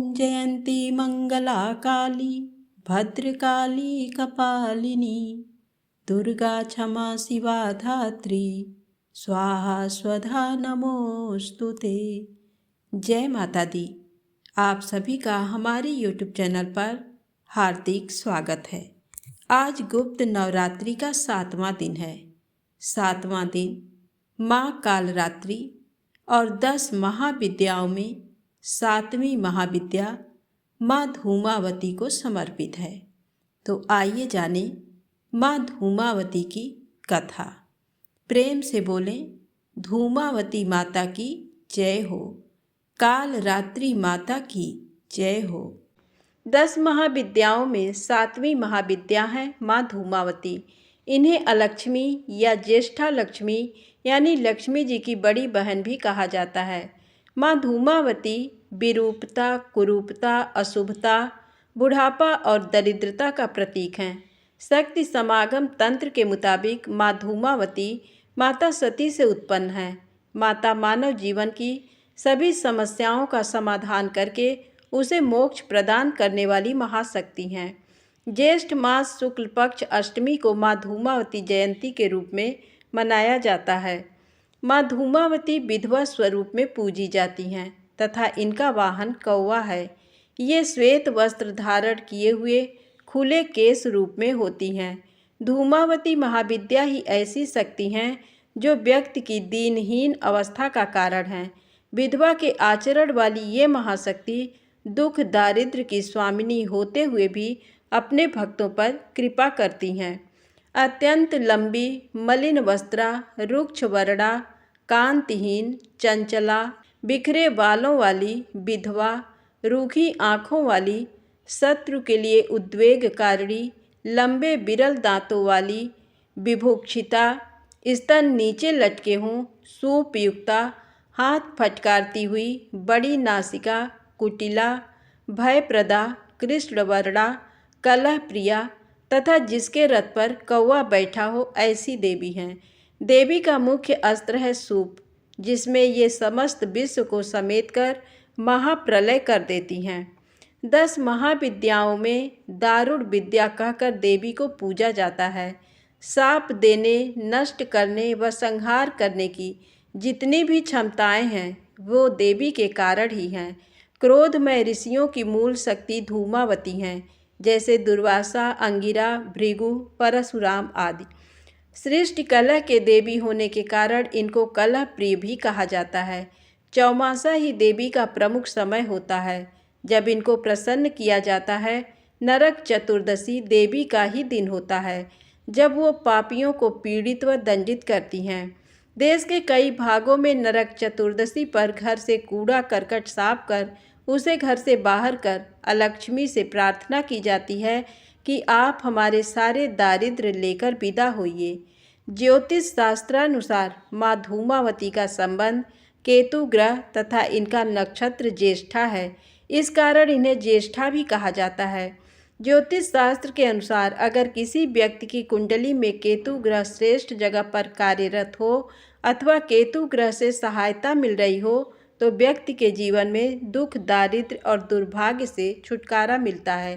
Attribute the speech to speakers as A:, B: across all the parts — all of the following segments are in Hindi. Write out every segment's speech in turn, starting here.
A: ॐ जयन्ती मंगला काली भद्रकाली कपालिनी दुर्गा क्षमा शिवा धात्री स्वाहा स्वधा नमोस्तुते। जय माता दी। आप सभी का हमारे YouTube चैनल पर हार्दिक स्वागत है। आज गुप्त नवरात्रि का 7वां दिन है। 7वां दिन माँ कालरात्रि और 10 महाविद्याओं में 7वीं महाविद्या माँ धूमावती को समर्पित है। तो आइए जाने माँ धूमावती की कथा। प्रेम से बोलें, धूमावती माता की जय हो, कालरात्रि माता की जय हो। 10 महाविद्याओं में 7वीं महाविद्या है माँ धूमावती। इन्हें अलक्ष्मी या ज्येष्ठा लक्ष्मी यानी लक्ष्मी जी की बड़ी बहन भी कहा जाता है। माँ धूमावती विरूपता, कुरूपता, अशुभता, बुढ़ापा और दरिद्रता का प्रतीक हैं। शक्ति समागम तंत्र के मुताबिक माँ धूमावती माता सती से उत्पन्न है। माता मानव जीवन की सभी समस्याओं का समाधान करके उसे मोक्ष प्रदान करने वाली महाशक्ति हैं। ज्येष्ठ मास शुक्ल पक्ष अष्टमी को माँ धूमावती जयंती के रूप में मनाया जाता है। माँ धूमावती विधवा स्वरूप में पूजी जाती हैं तथा इनका वाहन कौवा है। ये श्वेत वस्त्र धारण किए हुए खुले केश रूप में होती हैं। धूमावती महाविद्या ही ऐसी शक्ति हैं जो व्यक्ति की दीनहीन अवस्था का कारण है। विधवा के आचरण वाली ये महाशक्ति दुख दारिद्र्य की स्वामिनी होते हुए भी अपने भक्तों पर कृपा करती हैं। अत्यंत लंबी, मलिन वस्त्रा, रुक्ष वर्णा, कांतिहीन, चंचला, बिखरे बालों वाली विधवा, रूखी आँखों वाली, शत्रु के लिए उद्वेगकारिणी, लंबे बिरल दांतों वाली, विभुक्षिता, स्तन नीचे लटके हों, सूपयुक्ता, हाथ फटकारती हुई, बड़ी नासिका, कुटिला, भयप्रदा, कृष्णवर्णा, कलह प्रिया तथा जिसके रथ पर कौवा बैठा हो ऐसी देवी हैं। देवी का मुख्य अस्त्र है सूप, जिसमें ये समस्त विश्व को समेटकर महाप्रलय कर देती हैं। 10 महाविद्याओं में दारुण विद्या कहकर देवी को पूजा जाता है। शाप देने, नष्ट करने व संहार करने की जितनी भी क्षमताएं हैं वो देवी के कारण ही हैं। क्रोधमय ऋषियों की मूल शक्ति धूमावती हैं, जैसे दुर्वासा, अंगिरा, भृगु, परशुराम आदि। सृष्टि कलह के देवी होने के कारण इनको कलह प्रिय भी कहा जाता है। चौमासा ही देवी का प्रमुख समय होता है जब इनको प्रसन्न किया जाता है। नरक चतुर्दशी देवी का ही दिन होता है जब वो पापियों को पीड़ित व दंडित करती हैं। देश के कई भागों में नरक चतुर्दशी पर घर से कूड़ा करकट साफ कर उसे घर से बाहर कर अलक्ष्मी से प्रार्थना की जाती है कि आप हमारे सारे दारिद्र्य लेकर विदा होइए। ज्योतिष शास्त्रानुसार माँ धूमावती का संबंध केतु ग्रह तथा इनका नक्षत्र ज्येष्ठा है। इस कारण इन्हें ज्येष्ठा भी कहा जाता है। ज्योतिष शास्त्र के अनुसार अगर किसी व्यक्ति की कुंडली में केतु ग्रह श्रेष्ठ जगह पर कार्यरत हो अथवा केतु ग्रह से सहायता मिल रही हो तो व्यक्ति के जीवन में दुख, दारिद्र्य और दुर्भाग्य से छुटकारा मिलता है।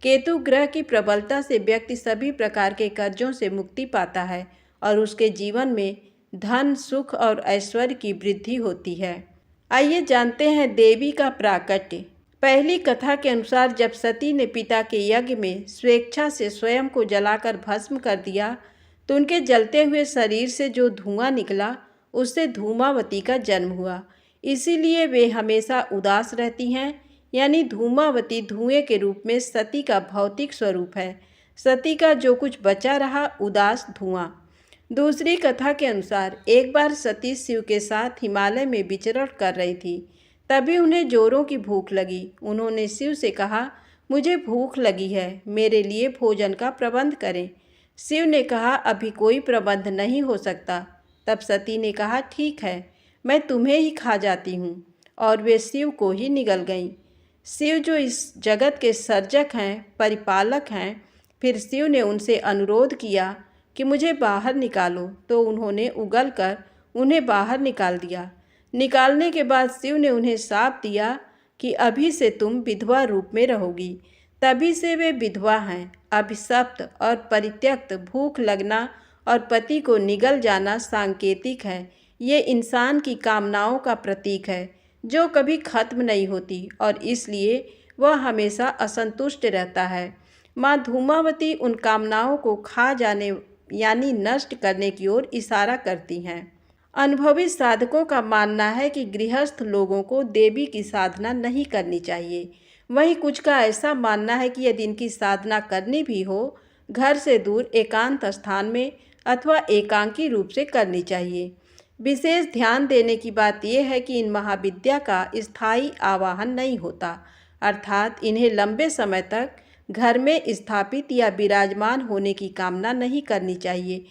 A: केतु ग्रह की प्रबलता से व्यक्ति सभी प्रकार के कर्जों से मुक्ति पाता है और उसके जीवन में धन, सुख और ऐश्वर्य की वृद्धि होती है। आइए जानते हैं देवी का प्राकट्य। पहली कथा के अनुसार जब सती ने पिता के यज्ञ में स्वेच्छा से स्वयं को जलाकर भस्म कर दिया तो उनके जलते हुए शरीर से जो धुआं निकला उससे धूमावती का जन्म हुआ। इसीलिए वे हमेशा उदास रहती हैं, यानी धूमावती धुएं के रूप में सती का भौतिक स्वरूप है। सती का जो कुछ बचा रहा उदास धुआं। दूसरी कथा के अनुसार एक बार सती शिव के साथ हिमालय में विचरण कर रही थी। तभी उन्हें जोरों की भूख लगी। उन्होंने शिव से कहा, मुझे भूख लगी है, मेरे लिए भोजन का प्रबंध करें। शिव ने कहा, अभी कोई प्रबंध नहीं हो सकता। तब सती ने कहा, ठीक है, मैं तुम्हें ही खा जाती हूँ। और वे शिव को ही निगल गईं। शिव जो इस जगत के सर्जक हैं, परिपालक हैं। फिर शिव ने उनसे अनुरोध किया कि मुझे बाहर निकालो, तो उन्होंने उगलकर उन्हें बाहर निकाल दिया। निकालने के बाद शिव ने उन्हें शाप दिया कि अभी से तुम विधवा रूप में रहोगी। तभी से वे विधवा हैं। अभिशप्त और परित्यक्त भूख लगना और पति को निगल जाना सांकेतिक है। ये इंसान की कामनाओं का प्रतीक है जो कभी खत्म नहीं होती और इसलिए वह हमेशा असंतुष्ट रहता है। माँ धूमावती उन कामनाओं को खा जाने यानी नष्ट करने की ओर इशारा करती हैं। अनुभवी साधकों का मानना है कि गृहस्थ लोगों को देवी की साधना नहीं करनी चाहिए। वहीं कुछ का ऐसा मानना है कि यदि इनकी साधना करनी भी हो, घर से दूर एकांत स्थान में अथवा एकांकी रूप से करनी चाहिए। विशेष ध्यान देने की बात यह है कि इन महाविद्या का स्थायी आवाहन नहीं होता, अर्थात इन्हें लंबे समय तक घर में स्थापित या विराजमान होने की कामना नहीं करनी चाहिए,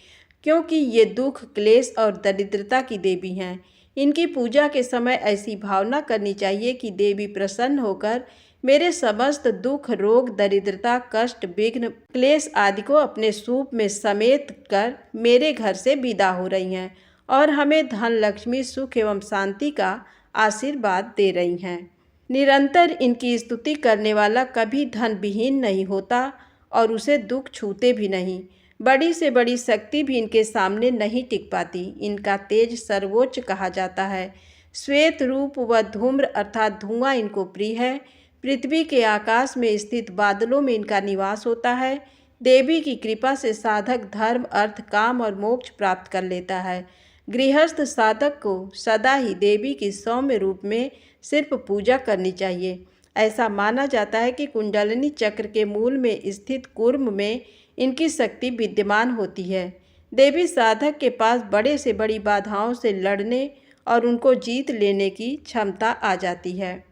A: क्योंकि ये दुख, क्लेश और दरिद्रता की देवी हैं। इनकी पूजा के समय ऐसी भावना करनी चाहिए कि देवी प्रसन्न होकर मेरे समस्त दुख, रोग, दरिद्रता, कष्ट, विघ्न, क्लेश आदि को अपने सूप में समेट कर मेरे घर से विदा हो रही हैं और हमें धन, लक्ष्मी, सुख एवं शांति का आशीर्वाद दे रही हैं। निरंतर इनकी स्तुति करने वाला कभी धन विहीन नहीं होता और उसे दुख छूते भी नहीं। बड़ी से बड़ी शक्ति भी इनके सामने नहीं टिक पाती। इनका तेज सर्वोच्च कहा जाता है। श्वेत रूप व धूम्र अर्थात धुआं इनको प्रिय है। पृथ्वी के आकाश में स्थित बादलों में इनका निवास होता है। देवी की कृपा से साधक धर्म, अर्थ, काम और मोक्ष प्राप्त कर लेता है। गृहस्थ साधक को सदा ही देवी की सौम्य रूप में सिर्फ पूजा करनी चाहिए। ऐसा माना जाता है कि कुंडलिनी चक्र के मूल में स्थित कूर्म में इनकी शक्ति विद्यमान होती है। देवी साधक के पास बड़े से बड़ी बाधाओं से लड़ने और उनको जीत लेने की क्षमता आ जाती है।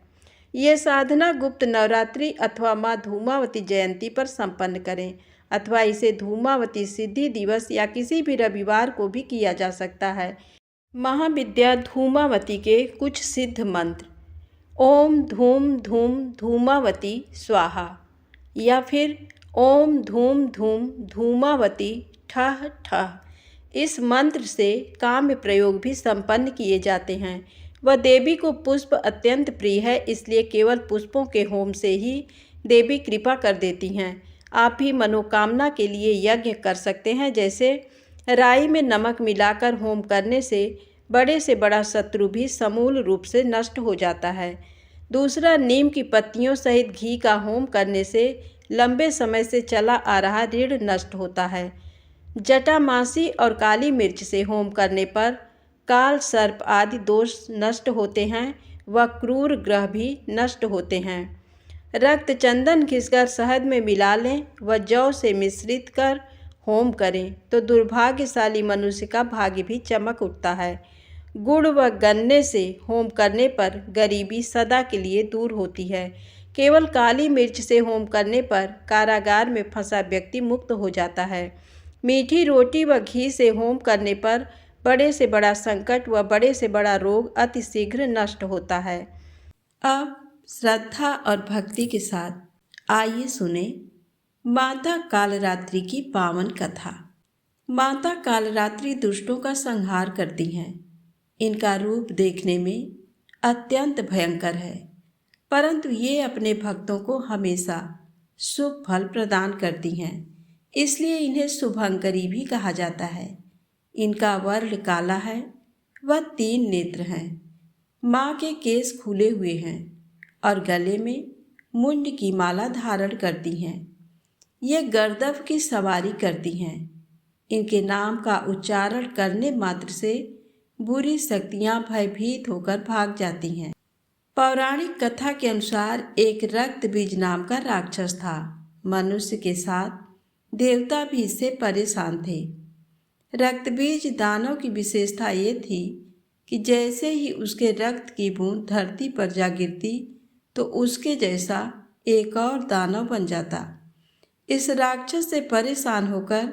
A: ये साधना गुप्त नवरात्रि अथवा माँ धूमावती जयंती पर संपन्न करें अथवा इसे धूमावती सिद्धि दिवस या किसी भी रविवार को भी किया जा सकता है। महाविद्या धूमावती के कुछ सिद्ध मंत्र: ओम धूम धूम धूमावती स्वाहा, या फिर ओम धूम धूम धूमावती ठह ठह। इस मंत्र से काम्य प्रयोग भी संपन्न किए जाते हैं। वह देवी को पुष्प अत्यंत प्रिय है, इसलिए केवल पुष्पों के होम से ही देवी कृपा कर देती हैं। आप भी मनोकामना के लिए यज्ञ कर सकते हैं, जैसे राई में नमक मिलाकर होम करने से बड़ा शत्रु भी समूल रूप से नष्ट हो जाता है। दूसरा, नीम की पत्तियों सहित घी का होम करने से लंबे समय से चला आ रहा ऋण नष्ट होता है। जटामासी और काली मिर्च से होम करने पर काल, सर्प आदि दोष नष्ट होते हैं व क्रूर ग्रह भी नष्ट होते हैं। रक्त चंदन घिसकर शहद में मिला लें व जौ से मिश्रित कर होम करें तो दुर्भाग्यशाली मनुष्य का भाग्य भी चमक उठता है। गुड़ व गन्ने से होम करने पर गरीबी सदा के लिए दूर होती है। केवल काली मिर्च से होम करने पर कारागार में फंसा व्यक्ति मुक्त हो जाता है। मीठी रोटी व घी से होम करने पर बड़े से बड़ा संकट व बड़े से बड़ा रोग अतिशीघ्र नष्ट होता है। अब श्रद्धा और भक्ति के साथ आइए सुने माता कालरात्रि की पावन कथा। माता कालरात्रि दुष्टों का संहार करती हैं। इनका रूप देखने में अत्यंत भयंकर है, परंतु ये अपने भक्तों को हमेशा शुभ फल प्रदान करती हैं, इसलिए इन्हें शुभंकरी भी कहा जाता है। इनका वर्ण काला है, वह 3 नेत्र हैं। माँ के केस खुले हुए हैं और गले में मुंड की माला धारण करती हैं। ये गर्दभ की सवारी करती हैं। इनके नाम का उच्चारण करने मात्र से बुरी शक्तियाँ भयभीत होकर भाग जाती हैं। पौराणिक कथा के अनुसार एक रक्तबीज नाम का राक्षस था। मनुष्य के साथ देवता भी इससे परेशान थे। रक्तबीज दानव की विशेषता ये थी कि जैसे ही उसके रक्त की बूंद धरती पर जा गिरती तो उसके जैसा एक और दानव बन जाता। इस राक्षस से परेशान होकर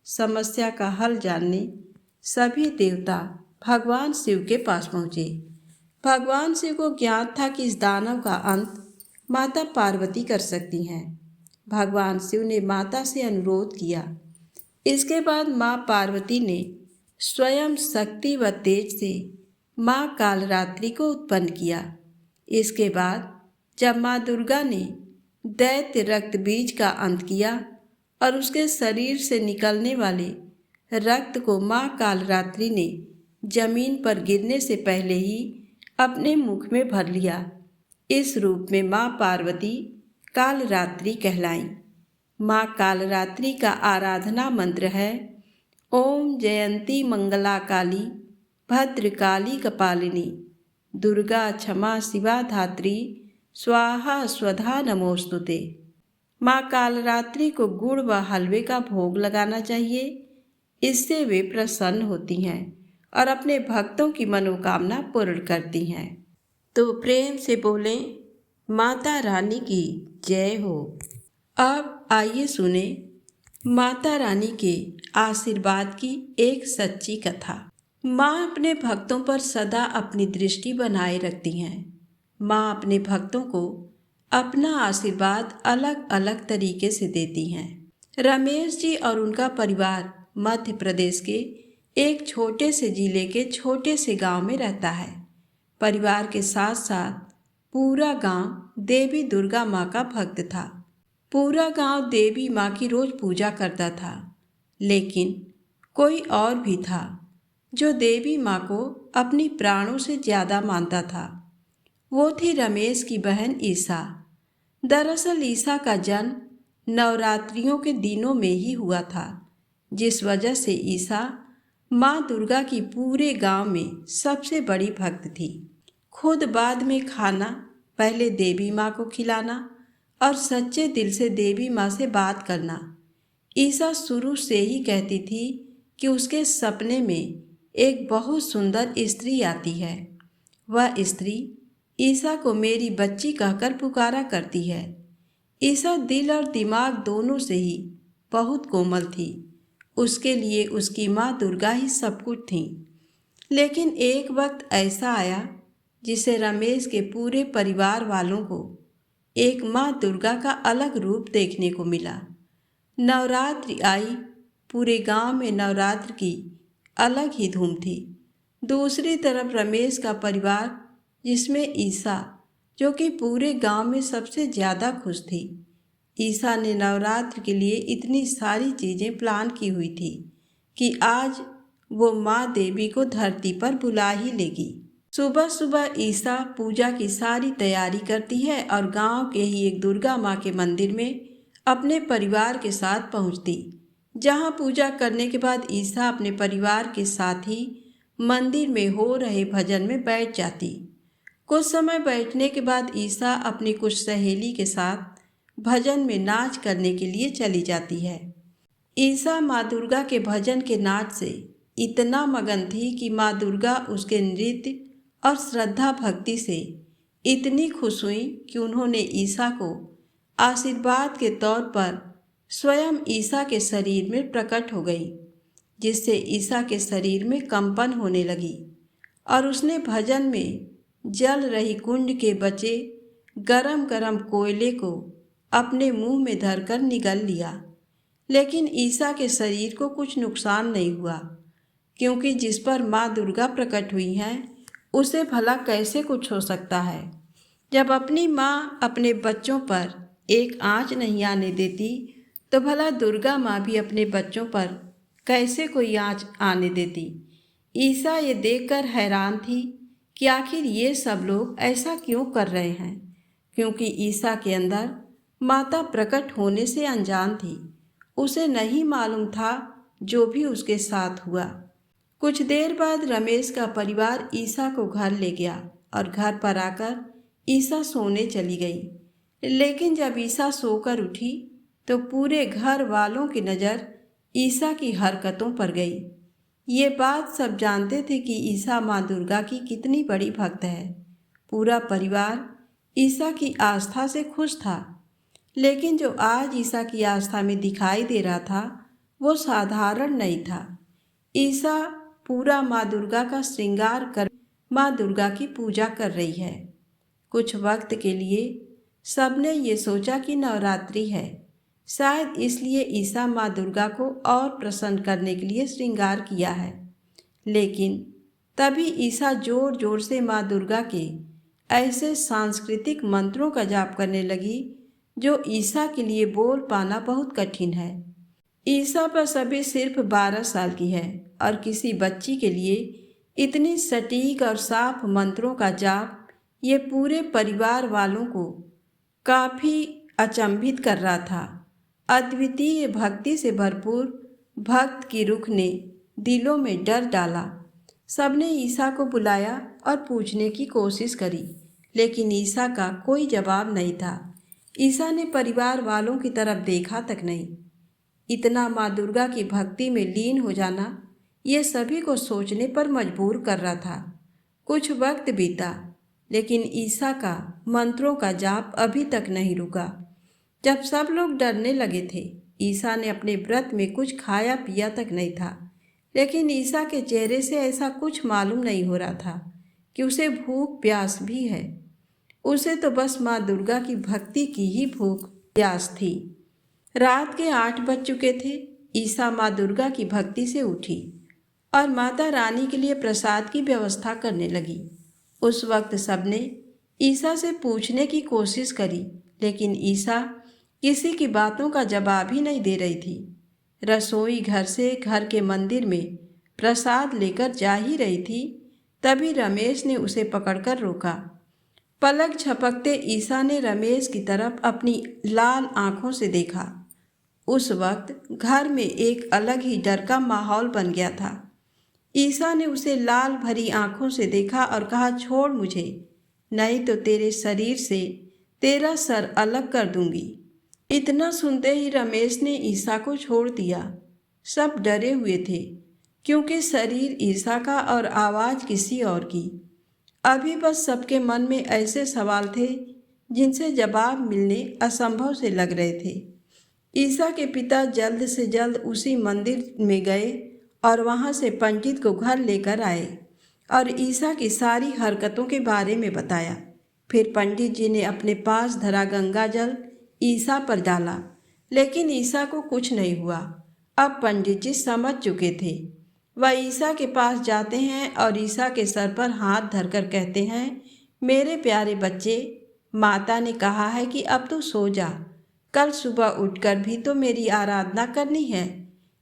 A: समस्या का हल जानने सभी देवता भगवान शिव के पास पहुँचे। भगवान शिव को ज्ञात था कि इस दानव का अंत माता पार्वती कर सकती हैं। भगवान शिव ने माता से अनुरोध किया। इसके बाद माँ पार्वती ने स्वयं शक्ति व तेज से माँ कालरात्रि को उत्पन्न किया। इसके बाद जब माँ दुर्गा ने दैत्य रक्त बीज का अंत किया और उसके शरीर से निकलने वाले रक्त को माँ कालरात्रि ने जमीन पर गिरने से पहले ही अपने मुख में भर लिया। इस रूप में माँ पार्वती कालरात्रि कहलाईं। माँ कालरात्रि का आराधना मंत्र है ओम जयंती मंगला काली भद्रकाली कपालिनी दुर्गा क्षमा शिवा धात्री स्वाहा स्वधा नमोस्तुते। माँ कालरात्रि को गुड़ व हलवे का भोग लगाना चाहिए। इससे वे प्रसन्न होती हैं और अपने भक्तों की मनोकामना पूर्ण करती हैं। तो प्रेम से बोलें माता रानी की जय हो। अब आइए सुने माता रानी के आशीर्वाद की एक सच्ची कथा। माँ अपने भक्तों पर सदा अपनी दृष्टि बनाए रखती हैं। माँ अपने भक्तों को अपना आशीर्वाद अलग अलग तरीके से देती हैं। रमेश जी और उनका परिवार मध्य प्रदेश के एक छोटे से जिले के छोटे से गांव में रहता है। परिवार के साथ साथ पूरा गांव देवी दुर्गा माँ का भक्त था। पूरा गांव देवी माँ की रोज पूजा करता था, लेकिन कोई और भी था जो देवी माँ को अपनी प्राणों से ज़्यादा मानता था। वो थी रमेश की बहन ईसा। दरअसल ईसा का जन्म नवरात्रियों के दिनों में ही हुआ था, जिस वजह से ईसा माँ दुर्गा की पूरे गांव में सबसे बड़ी भक्त थी। खुद बाद में खाना पहले देवी माँ को खिलाना और सच्चे दिल से देवी माँ से बात करना। ईसा शुरू से ही कहती थी कि उसके सपने में एक बहुत सुंदर स्त्री आती है। वह स्त्री ईसा को मेरी बच्ची कहकर पुकारा करती है। ईसा दिल और दिमाग दोनों से ही बहुत कोमल थी। उसके लिए उसकी माँ दुर्गा ही सब कुछ थी। लेकिन एक वक्त ऐसा आया जिसे रमेश के पूरे परिवार वालों को एक माँ दुर्गा का अलग रूप देखने को मिला। नवरात्रि आई। पूरे गांव में नवरात्र की अलग ही धूम थी। दूसरी तरफ रमेश का परिवार, जिसमें ईसा जो कि पूरे गांव में सबसे ज़्यादा खुश थी। ईसा ने नवरात्र के लिए इतनी सारी चीज़ें प्लान की हुई थी कि आज वो माँ देवी को धरती पर बुला ही लेगी। सुबह सुबह ईसा पूजा की सारी तैयारी करती है और गांव के ही एक दुर्गा माँ के मंदिर में अपने परिवार के साथ पहुँचती, जहाँ पूजा करने के बाद ईसा अपने परिवार के साथ ही मंदिर में हो रहे भजन में बैठ जाती। कुछ समय बैठने के बाद ईसा अपनी कुछ सहेली के साथ भजन में नाच करने के लिए चली जाती है। ईसा माँ दुर्गा के भजन के नाच से इतना मगन थी कि माँ दुर्गा उसके नृत्य और श्रद्धा भक्ति से इतनी खुश हुई कि उन्होंने ईसा को आशीर्वाद के तौर पर स्वयं ईसा के शरीर में प्रकट हो गई, जिससे ईसा के शरीर में कंपन होने लगी और उसने भजन में जल रही कुंड के बचे गरम गरम कोयले को अपने मुंह में धरकर निगल लिया। लेकिन ईसा के शरीर को कुछ नुकसान नहीं हुआ, क्योंकि जिस पर माँ दुर्गा प्रकट हुई हैं उसे भला कैसे कुछ हो सकता है। जब अपनी माँ अपने बच्चों पर एक आँच नहीं आने देती, तो भला दुर्गा माँ भी अपने बच्चों पर कैसे कोई आँच आने देती। ईसा ये देखकर हैरान थी कि आखिर ये सब लोग ऐसा क्यों कर रहे हैं, क्योंकि ईसा के अंदर माता प्रकट होने से अनजान थी। उसे नहीं मालूम था जो भी उसके साथ हुआ। कुछ देर बाद रमेश का परिवार ईसा को घर ले गया और घर पर आकर ईसा सोने चली गई। लेकिन जब ईसा सोकर उठी तो पूरे घर वालों की नज़र ईसा की हरकतों पर गई। ये बात सब जानते थे कि ईसा माँ दुर्गा की कितनी बड़ी भक्त है। पूरा परिवार ईसा की आस्था से खुश था, लेकिन जो आज ईसा की आस्था में दिखाई दे रहा था वो साधारण नहीं था। ईसा पूरा माँ दुर्गा का श्रृंगार कर माँ दुर्गा की पूजा कर रही है। कुछ वक्त के लिए सबने ये सोचा कि नवरात्रि है, शायद इसलिए ईसा माँ दुर्गा को और प्रसन्न करने के लिए श्रृंगार किया है। लेकिन तभी ईसा जोर जोर से माँ दुर्गा के ऐसे सांस्कृतिक मंत्रों का जाप करने लगी जो ईसा के लिए बोल पाना बहुत कठिन है। ईसा बस अभी सिर्फ 12 साल की है और किसी बच्ची के लिए इतनी सटीक और साफ मंत्रों का जाप ये पूरे परिवार वालों को काफ़ी अचंभित कर रहा था। अद्वितीय भक्ति से भरपूर भक्त की रुख ने दिलों में डर डाला। सबने ईसा को बुलाया और पूछने की कोशिश करी, लेकिन ईसा का कोई जवाब नहीं था। ईसा ने परिवार वालों की तरफ देखा तक नहीं। इतना माँ दुर्गा की भक्ति में लीन हो जाना ये सभी को सोचने पर मजबूर कर रहा था। कुछ वक्त बीता, लेकिन ईसा का मंत्रों का जाप अभी तक नहीं रुका। जब सब लोग डरने लगे थे, ईसा ने अपने व्रत में कुछ खाया पिया तक नहीं था, लेकिन ईसा के चेहरे से ऐसा कुछ मालूम नहीं हो रहा था कि उसे भूख प्यास भी है। उसे तो बस माँ दुर्गा की भक्ति की ही भूख प्यास थी। रात के 8 बज चुके थे। ईसा माँ दुर्गा की भक्ति से उठी और माता रानी के लिए प्रसाद की व्यवस्था करने लगी। उस वक्त सबने ईसा से पूछने की कोशिश करी, लेकिन ईसा किसी की बातों का जवाब ही नहीं दे रही थी। रसोई घर से घर के मंदिर में प्रसाद लेकर जा ही रही थी, तभी रमेश ने उसे पकड़कर रोका। पलक झपकते ईसा ने रमेश की तरफ अपनी लाल आंखों से देखा। उस वक्त घर में एक अलग ही डर का माहौल बन गया था। ईसा ने उसे लाल भरी आंखों से देखा और कहा, छोड़ मुझे, नहीं तो तेरे शरीर से तेरा सर अलग कर दूंगी। इतना सुनते ही रमेश ने ईसा को छोड़ दिया। सब डरे हुए थे, क्योंकि शरीर ईसा का और आवाज़ किसी और की। अभी बस सबके मन में ऐसे सवाल थे जिनसे जवाब मिलने असंभव से लग रहे थे। ईसा के पिता जल्द से जल्द उसी मंदिर में गए और वहाँ से पंडित को घर लेकर आए और ईसा की सारी हरकतों के बारे में बताया। फिर पंडित जी ने अपने पास धरा गंगा जल ईसा पर डाला, लेकिन ईसा को कुछ नहीं हुआ। अब पंडित जी समझ चुके थे। वह ईसा के पास जाते हैं और ईसा के सर पर हाथ धरकर कहते हैं, मेरे प्यारे बच्चे, माता ने कहा है कि अब तू सो जा, कल सुबह उठकर भी तो मेरी आराधना करनी है।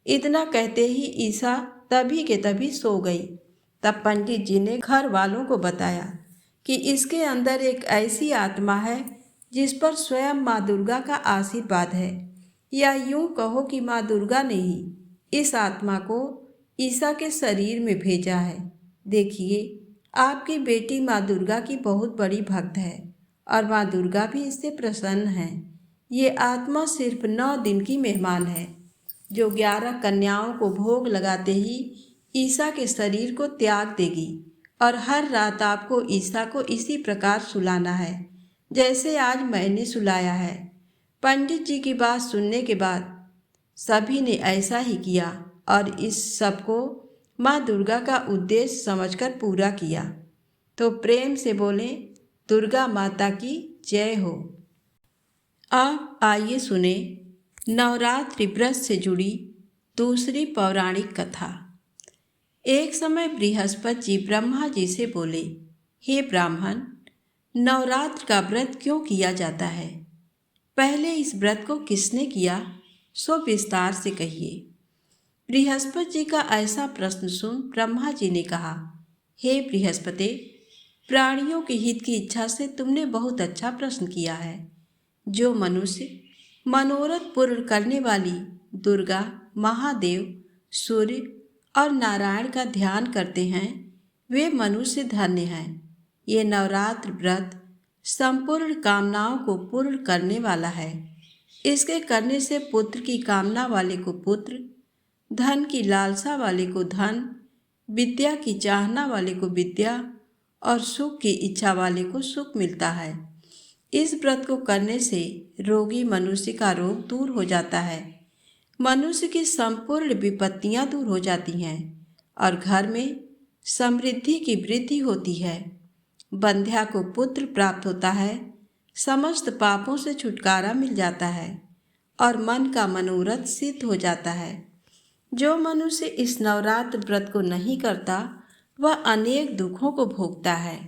A: इतना कहते ही ईसा तभी के तभी सो गई। तब पंडित जी ने घर वालों को बताया कि इसके अंदर एक ऐसी आत्मा है जिस पर स्वयं माँ दुर्गा का आशीर्वाद है, या यूं कहो कि माँ दुर्गा ने ही इस आत्मा को ईसा के शरीर में भेजा है। देखिए, आपकी बेटी माँ दुर्गा की बहुत बड़ी भक्त है और माँ दुर्गा भी इससे प्रसन्न है। ये आत्मा सिर्फ 9 दिन की मेहमान है, जो 11 कन्याओं को भोग लगाते ही ईसा के शरीर को त्याग देगी और हर रात आपको ईसा को इसी प्रकार सुलाना है जैसे आज मैंने सुलाया है। पंडित जी की बात सुनने के बाद सभी ने ऐसा ही किया और इस सब को माँ दुर्गा का उद्देश्य समझकर पूरा किया। तो प्रेम से बोले, दुर्गा माता की जय हो। अब आइए सुने नवरात्रि व्रत से जुड़ी दूसरी पौराणिक कथा। एक समय बृहस्पति जी ब्रह्मा जी से बोले, हे ब्राह्मण, नवरात्र का व्रत क्यों किया जाता है? पहले इस व्रत को किसने किया, सो विस्तार से कहिए। बृहस्पति जी का ऐसा प्रश्न सुन ब्रह्मा जी ने कहा, हे बृहस्पति, प्राणियों के हित की इच्छा से तुमने बहुत अच्छा प्रश्न किया है। जो मनुष्य मनोरथ पूर्ण करने वाली दुर्गा, महादेव, सूर्य और नारायण का ध्यान करते हैं, वे मनुष्य धन्य हैं। ये नवरात्र व्रत संपूर्ण कामनाओं को पूर्ण करने वाला है। इसके करने से पुत्र की कामना वाले को पुत्र, धन की लालसा वाले को धन, विद्या की चाहना वाले को विद्या और सुख की इच्छा वाले को सुख मिलता है। इस व्रत को करने से रोगी मनुष्य का रोग दूर हो जाता है, मनुष्य की संपूर्ण विपत्तियां दूर हो जाती हैं और घर में समृद्धि की वृद्धि होती है। बंध्या को पुत्र प्राप्त होता है, समस्त पापों से छुटकारा मिल जाता है और मन का मनोरथ सिद्ध हो जाता है। जो मनुष्य इस नवरात्र व्रत को नहीं करता, वह अनेक दुखों को भोगता है।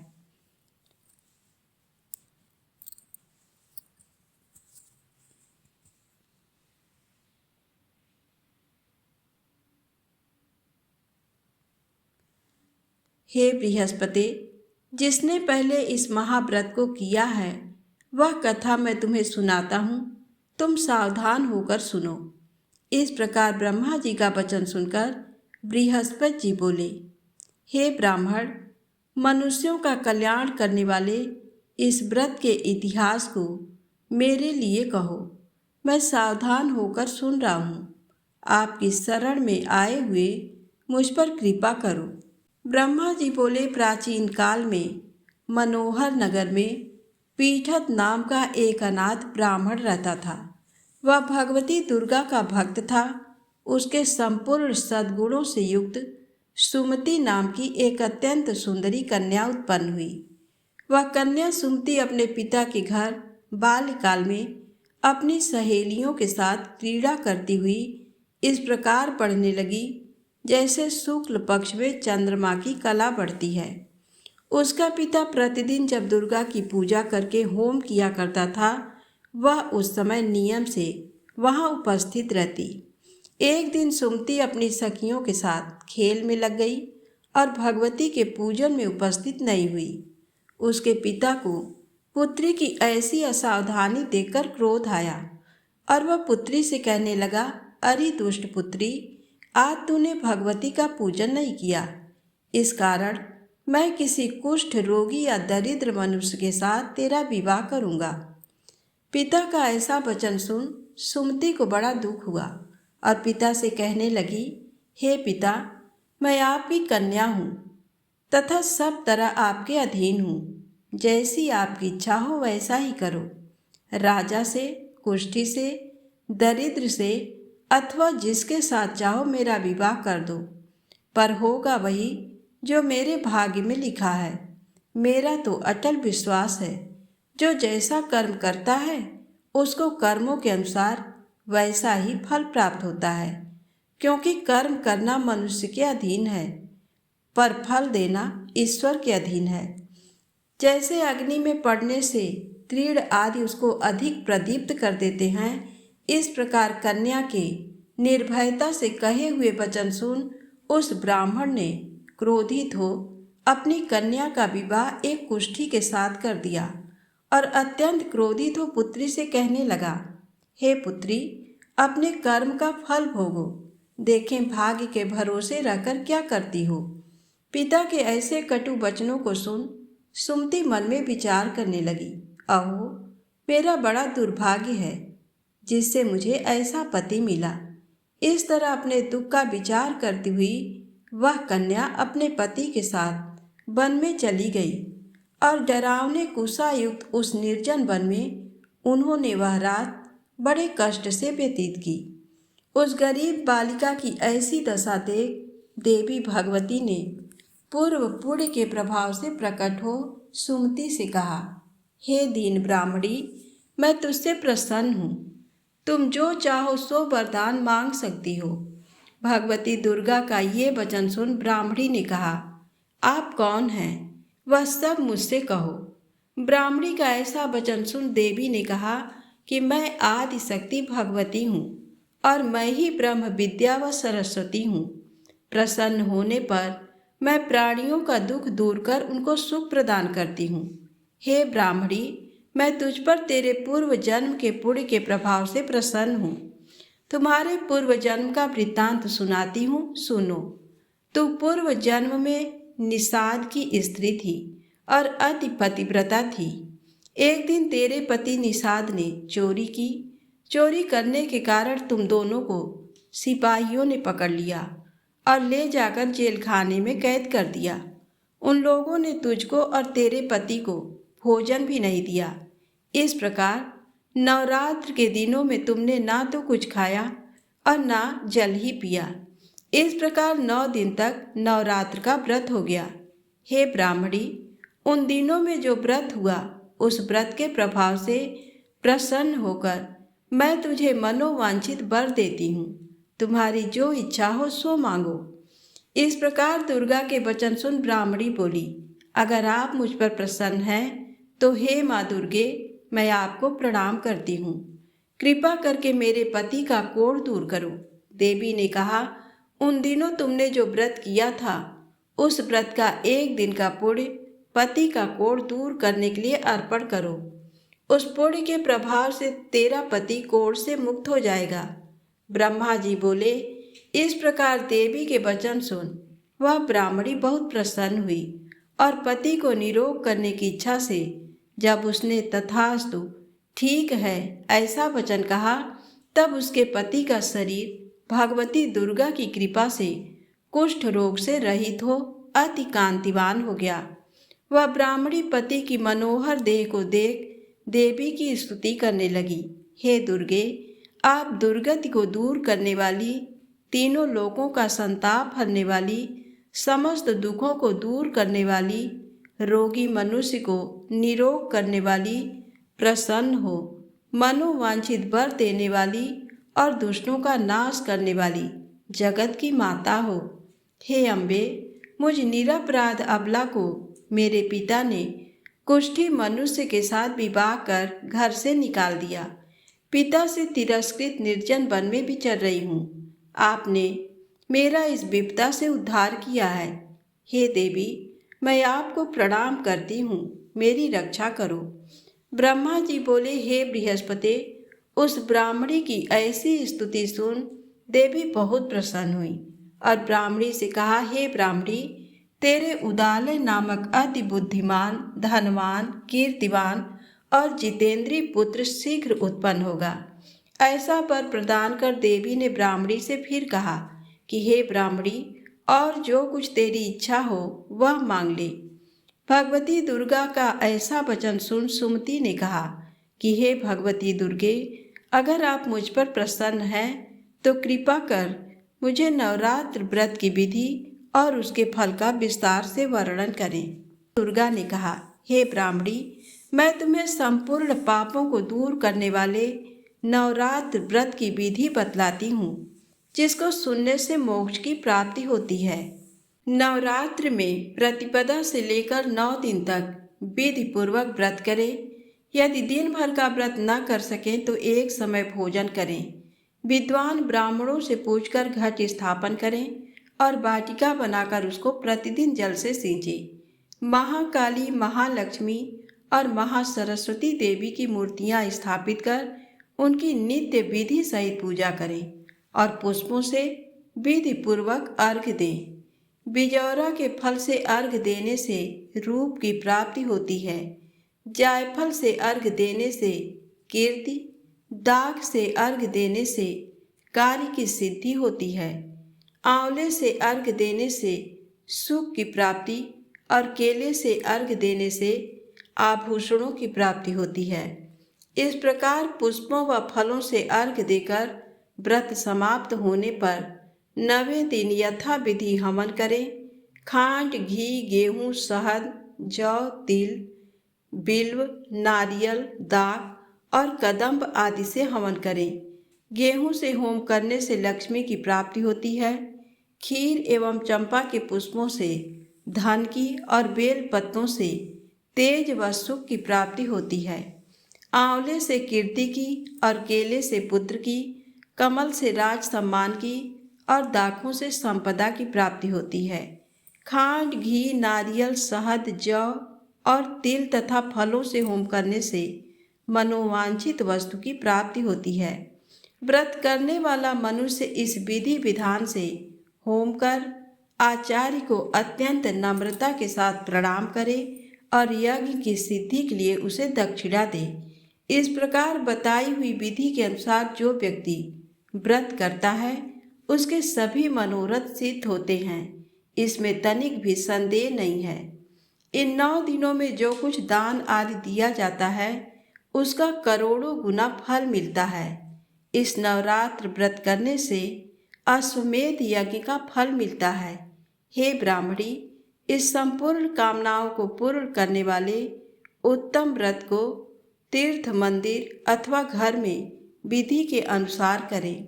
A: हे बृहस्पति, जिसने पहले इस महाव्रत को किया है वह कथा मैं तुम्हें सुनाता हूँ, तुम सावधान होकर सुनो। इस प्रकार ब्रह्मा जी का वचन सुनकर बृहस्पति जी बोले, हे ब्राह्मण, मनुष्यों का कल्याण करने वाले इस व्रत के इतिहास को मेरे लिए कहो। मैं सावधान होकर सुन रहा हूँ। आपकी शरण में आए हुए मुझ पर कृपा करो। ब्रह्मा जी बोले, प्राचीन काल में मनोहर नगर में पीठत नाम का एक अनाथ ब्राह्मण रहता था। वह भगवती दुर्गा का भक्त था। उसके संपूर्ण सद्गुणों से युक्त सुमति नाम की एक अत्यंत सुंदरी कन्या उत्पन्न हुई। वह कन्या सुमति अपने पिता के घर बाल्यकाल में अपनी सहेलियों के साथ क्रीड़ा करती हुई इस प्रकार पढ़ने लगी जैसे शुक्ल पक्ष में चंद्रमा की कला बढ़ती है। उसका पिता प्रतिदिन जब दुर्गा की पूजा करके होम किया करता था, वह उस समय नियम से वहां उपस्थित रहती। एक दिन सुमति अपनी सखियों के साथ खेल में लग गई और भगवती के पूजन में उपस्थित नहीं हुई। उसके पिता को पुत्री की ऐसी असावधानी देखकर क्रोध आया और वह पुत्री से कहने लगा, अरे दुष्ट पुत्री, आज तूने भगवती का पूजन नहीं किया। इस कारण मैं किसी कुष्ठ रोगी या दरिद्र मनुष्य के साथ तेरा विवाह करूंगा। पिता का ऐसा वचन सुन सुमति को बड़ा दुख हुआ और पिता से कहने लगी, हे पिता, मैं आपकी कन्या हूँ तथा सब तरह आपके अधीन हूँ। जैसी आपकी इच्छा हो वैसा ही करो। राजा से, कुष्ठी से, दरिद्र से अथवा जिसके साथ चाहो मेरा विवाह कर दो, पर होगा वही जो मेरे भाग्य में लिखा है। मेरा तो अटल विश्वास है, जो जैसा कर्म करता है उसको कर्मों के अनुसार वैसा ही फल प्राप्त होता है, क्योंकि कर्म करना मनुष्य के अधीन है पर फल देना ईश्वर के अधीन है। जैसे अग्नि में पड़ने से तीर्ण आदि उसको अधिक प्रदीप्त कर देते हैं, इस प्रकार कन्या के निर्भयता से कहे हुए वचन सुन उस ब्राह्मण ने क्रोधित हो अपनी कन्या का विवाह एक कुष्ठी के साथ कर दिया और अत्यंत क्रोधित हो पुत्री से कहने लगा, हे पुत्री, अपने कर्म का फल भोगो, देखें भाग्य के भरोसे रहकर क्या करती हो। पिता के ऐसे कटु वचनों को सुन सुमति मन में विचार करने लगी, अहो, मेरा बड़ा दुर्भाग्य है जिससे मुझे ऐसा पति मिला। इस तरह अपने दुख का विचार करती हुई वह कन्या अपने पति के साथ वन में चली गई और डरावने कुशायुक्त उस निर्जन वन में उन्होंने वह रात बड़े कष्ट से व्यतीत की। उस गरीब बालिका की ऐसी दशा देख देवी भगवती ने पूर्व पुण्य के प्रभाव से प्रकट हो सुमति से कहा, हे दीन ब्राह्मणी, मैं तुझसे प्रसन्न हूँ। तुम जो चाहो सो वरदान मांग सकती हो। भगवती दुर्गा का ये वचन सुन ब्राह्मणी ने कहा, आप कौन हैं, वह सब मुझसे कहो। ब्राह्मणी का ऐसा वचन सुन देवी ने कहा कि मैं आदि शक्ति भगवती हूँ और मैं ही ब्रह्म विद्या व सरस्वती हूँ। प्रसन्न होने पर मैं प्राणियों का दुख दूर कर उनको सुख प्रदान करती हूँ। हे ब्राह्मणी, मैं तुझ पर तेरे पूर्व जन्म के पुण्य के प्रभाव से प्रसन्न हूँ। तुम्हारे पूर्व जन्म का वृत्तांत सुनाती हूँ, सुनो। तू पूर्व जन्म में निषाद की स्त्री थी और अति पतिव्रता थी। एक दिन तेरे पति निषाद ने चोरी की। चोरी करने के कारण तुम दोनों को सिपाहियों ने पकड़ लिया और ले जाकर जेल खाने में कैद कर दिया। उन लोगों ने तुझको और तेरे पति को भोजन भी नहीं दिया। इस प्रकार नवरात्र के दिनों में तुमने ना तो कुछ खाया और ना जल ही पिया। इस प्रकार 9 दिन तक नवरात्र का व्रत हो गया। हे ब्राह्मणी, उन दिनों में जो व्रत हुआ उस व्रत के प्रभाव से प्रसन्न होकर मैं तुझे मनोवांछित वर देती हूँ। तुम्हारी जो इच्छा हो सो मांगो। इस प्रकार दुर्गा के वचन सुन ब्राह्मणी बोली, अगर आप मुझ पर प्रसन्न हैं तो हे माँ दुर्गे, मैं आपको प्रणाम करती हूँ। कृपा करके मेरे पति का कोढ़ दूर करो। देवी ने कहा, उन दिनों तुमने जो व्रत किया था उस व्रत का एक दिन का पुण्य पति का कोढ़ दूर करने के लिए अर्पण करो। उस पुण्य के प्रभाव से तेरा पति कोढ़ से मुक्त हो जाएगा। ब्रह्मा जी बोले, इस प्रकार देवी के वचन सुन वह ब्राह्मणी बहुत प्रसन्न हुई और पति को निरोग करने की इच्छा से जब उसने तथास्तु ठीक है ऐसा वचन कहा, तब उसके पति का शरीर भगवती दुर्गा की कृपा से कुष्ठ रोग से रहित हो अति कांतिवान हो गया। वह ब्राह्मणी पति की मनोहर देह को देख देवी की स्तुति करने लगी। हे दुर्गे, आप दुर्गति को दूर करने वाली, तीनों लोकों का संताप हरने वाली, समस्त दुखों को दूर करने वाली, रोगी मनुष्य को निरोग करने वाली, प्रसन्न हो, मनोवांछित वर देने वाली और दुष्टों का नाश करने वाली जगत की माता हो। हे अम्बे, मुझ निरपराध अबला को मेरे पिता ने कुष्ठी मनुष्य के साथ विवाह कर घर से निकाल दिया। पिता से तिरस्कृत निर्जन वन में विचर रही हूँ। आपने मेरा इस विपदा से उद्धार किया है। हे देवी, मैं आपको प्रणाम करती हूँ, मेरी रक्षा करो। ब्रह्मा जी बोले, हे बृहस्पति, उस ब्राह्मणी की ऐसी स्तुति सुन देवी बहुत प्रसन्न हुई और ब्राह्मणी से कहा, हे ब्राह्मणी, तेरे उदालय नामक अति बुद्धिमान, धनवान, कीर्तिवान और जितेंद्रीय पुत्र शीघ्र उत्पन्न होगा। ऐसा वर प्रदान कर देवी ने ब्राह्मणी से फिर कहा कि हे ब्राह्मणी, और जो कुछ तेरी इच्छा हो वह मांग ले। भगवती दुर्गा का ऐसा वचन सुन सुमति ने कहा कि हे भगवती दुर्गे, अगर आप मुझ पर प्रसन्न हैं तो कृपा कर मुझे नवरात्र व्रत की विधि और उसके फल का विस्तार से वर्णन करें। दुर्गा ने कहा, हे ब्राह्मणी, मैं तुम्हें संपूर्ण पापों को दूर करने वाले नवरात्र व्रत की विधि बतलाती हूँ, जिसको सुनने से मोक्ष की प्राप्ति होती है। नवरात्र में प्रतिपदा से लेकर 9 दिन तक विधि पूर्वक व्रत करें। यदि दिन भर का व्रत न कर सकें तो एक समय भोजन करें। विद्वान ब्राह्मणों से पूछकर घट स्थापन करें और वाटिका बनाकर उसको प्रतिदिन जल से सींचें। महाकाली, महालक्ष्मी और महासरस्वती देवी की मूर्तियां स्थापित कर उनकी नित्य विधि सहित पूजा करें और पुष्पों से विधि पूर्वक अर्घ्य दें। बिजौरा के फल से अर्घ्य देने से रूप की प्राप्ति होती है। जायफल से अर्घ्य देने से कीर्ति, दाग से अर्घ्य देने से कार्य की सिद्धि होती है। आंवले से अर्घ्य देने से सुख की प्राप्ति और केले से अर्घ्य देने से आभूषणों की प्राप्ति होती है। इस प्रकार पुष्पों व फलों से अर्घ्य देकर व्रत समाप्त होने पर 9वें दिन यथाविधि हवन करें। खांड, घी, गेहूँ, शहद, जौ, तिल, बिल्व, नारियल, दाख और कदम्ब आदि से हवन करें। गेहूँ से होम करने से लक्ष्मी की प्राप्ति होती है। खीर एवं चंपा के पुष्पों से धन की और बेल पत्तों से तेज व सुख की प्राप्ति होती है। आंवले से कीर्ति की और केले से पुत्र की, कमल से राज सम्मान की और दाखों से संपदा की प्राप्ति होती है। खांड, घी, नारियल, शहद, जौ और तिल तथा फलों से होम करने से मनोवांछित वस्तु की प्राप्ति होती है। व्रत करने वाला मनुष्य इस विधि विधान से होम कर आचार्य को अत्यंत नम्रता के साथ प्रणाम करे और यज्ञ की सिद्धि के लिए उसे दक्षिणा दे। इस प्रकार बताई हुई विधि के अनुसार जो व्यक्ति व्रत करता है उसके सभी मनोरथ सिद्ध होते हैं, इसमें तनिक भी संदेह नहीं है। इन 9 दिनों में जो कुछ दान आदि दिया जाता है उसका करोड़ों गुना फल मिलता है। इस नवरात्र व्रत करने से अश्वमेध यज्ञ का फल मिलता है। हे ब्राह्मणी, इस संपूर्ण कामनाओं को पूर्ण करने वाले उत्तम व्रत को तीर्थ, मंदिर अथवा घर में विधि के अनुसार करें।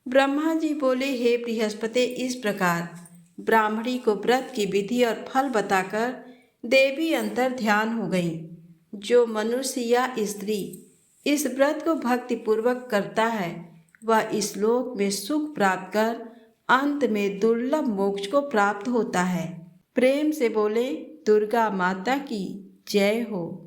A: ब्रह्मा जी बोले, हे बृहस्पति, इस प्रकार ब्राह्मणी को व्रत की विधि और फल बताकर देवी अंतर ध्यान हो गई। जो मनुष्य या स्त्री इस व्रत को भक्ति पूर्वक करता है वह इस लोक में सुख प्राप्त कर अंत में दुर्लभ मोक्ष को प्राप्त होता है। प्रेम से बोले दुर्गा माता की जय हो।